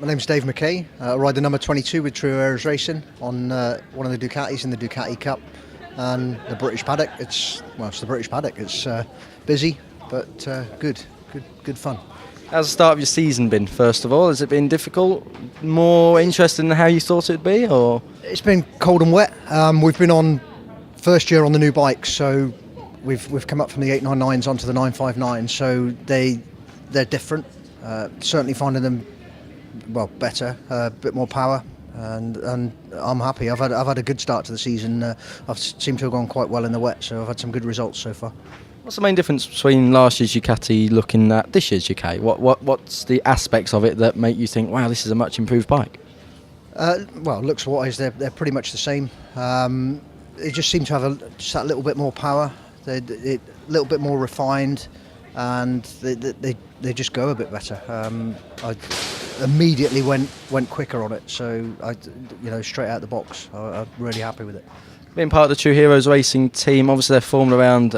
My name's Dave Mackay. I ride the number 22 with True Heroes Racing on one of the Ducatis in the Ducati Cup and the British paddock. It's the British paddock. It's busy, but good fun. How's the start of your season been, first of all? Has it been difficult? More interesting than how you thought it'd be, or? It's been cold and wet. We've been on first year on the new bikes, so we've come up from the 899s onto the 959s, so they're different. Certainly finding them better, a bit more power, and I'm happy. I've had a good start to the season. I've seemed to have gone quite well in the wet, so I've had some good results so far. What's the main difference between last year's Ducati looking at this year's Ducati? What's the aspects of it that make you think, wow, this is a much improved bike? Looks wise, they're pretty much the same. They just seem to have just that little bit more power. They're a little bit more refined, and they just go a bit better. I immediately went quicker on it, so straight out the box. I'm really happy with it. Being part of the True Heroes Racing team, obviously they're formed around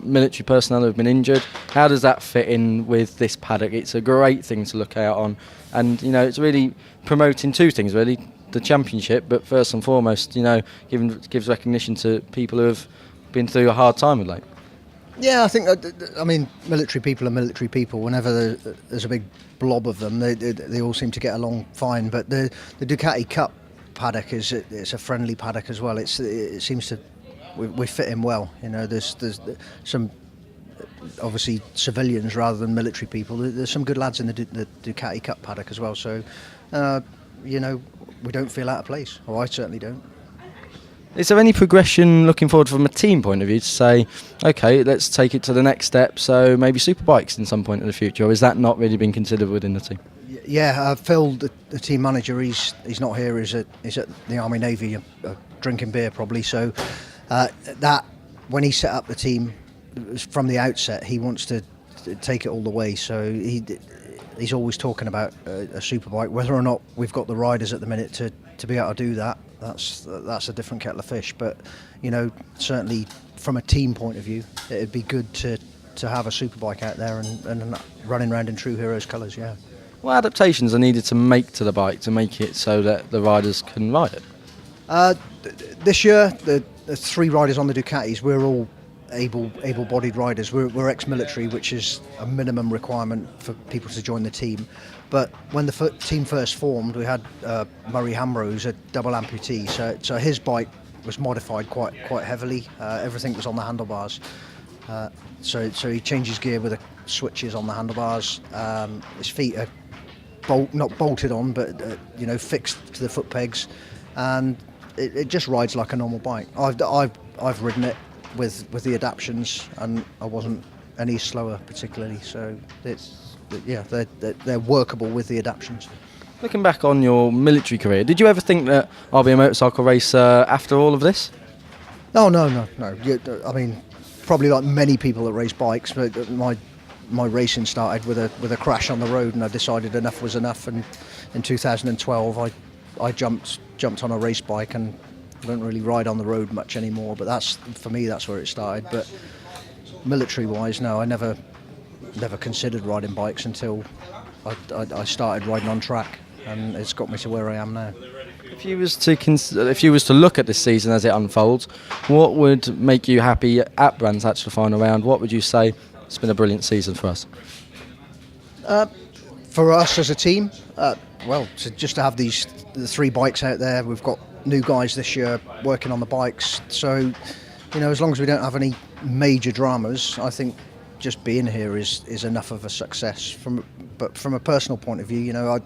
military personnel who have been injured. How does that fit in with this paddock? It's a great thing to look out on, and it's really promoting two things really: the championship, but first and foremost, gives recognition to people who have been through a hard time of late. Yeah, I think military people are military people. Whenever there's a big blob of them, they all seem to get along fine. But the Ducati Cup paddock it's a friendly paddock as well. It seems to we fit in well. There's some obviously civilians rather than military people. There's some good lads in the Ducati Cup paddock as well. So we don't feel out of place, or I certainly don't. Is there any progression looking forward from a team point of view to say, okay, let's take it to the next step, so maybe superbikes in some point in the future, or is that not really been considered within the team? Yeah, Phil, the team manager, he's not here. He's at the Army Navy, drinking beer probably. So that when he set up the team from the outset, he wants to take it all the way. So he's always talking about a superbike. Whether or not we've got the riders at the minute to be able to do that, that's a different kettle of fish. But certainly from a team point of view, it'd be good to have a superbike out there and running around in True Heroes colours. Yeah. What adaptations are needed to make to the bike to make it so that the riders can ride it? This year, the three riders on the Ducatis, we're all able-bodied riders. We're ex-military, which is a minimum requirement for people to join the team. But when the team first formed, we had Murray Hamrow, who's a double amputee. So his bike was modified quite heavily. Everything was on the handlebars. So he changes gear with the switches on the handlebars. His feet are not bolted on, but fixed to the foot pegs, and it just rides like a normal bike. I've ridden it with the adaptions, and I wasn't any slower particularly. So they're workable with the adaptions. Looking back on your military career, did you ever think that I'll be a motorcycle racer after all of this? No. Probably like many people that race bikes, but my racing started with a crash on the road, and I decided enough was enough. And in 2012, I jumped on a race bike, and I don't really ride on the road much anymore. But that's where it started. But military-wise, no, I never considered riding bikes until I started riding on track, and it's got me to where I am now. If you was to look at this season as it unfolds, what would make you happy at Brands Hatch the final round? What would you say? It's been a brilliant season for us. For us as a team, just to have the three bikes out there. We've got new guys this year working on the bikes. So, as long as we don't have any major dramas, I think just being here is enough of a success. But from a personal point of view, I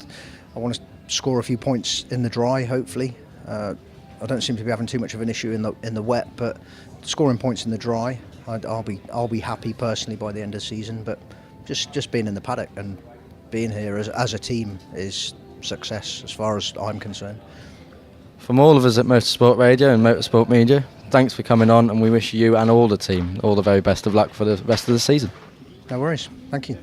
want to score a few points in the dry, hopefully. I don't seem to be having too much of an issue in the wet, but scoring points in the dry, I'll be happy personally by the end of the season. But just being in the paddock and being here as a team is success as far as I'm concerned. From all of us at Motorsport Radio and Motorsport Media, thanks for coming on, and we wish you and all the team all the very best of luck for the rest of the season. No worries. Thank you.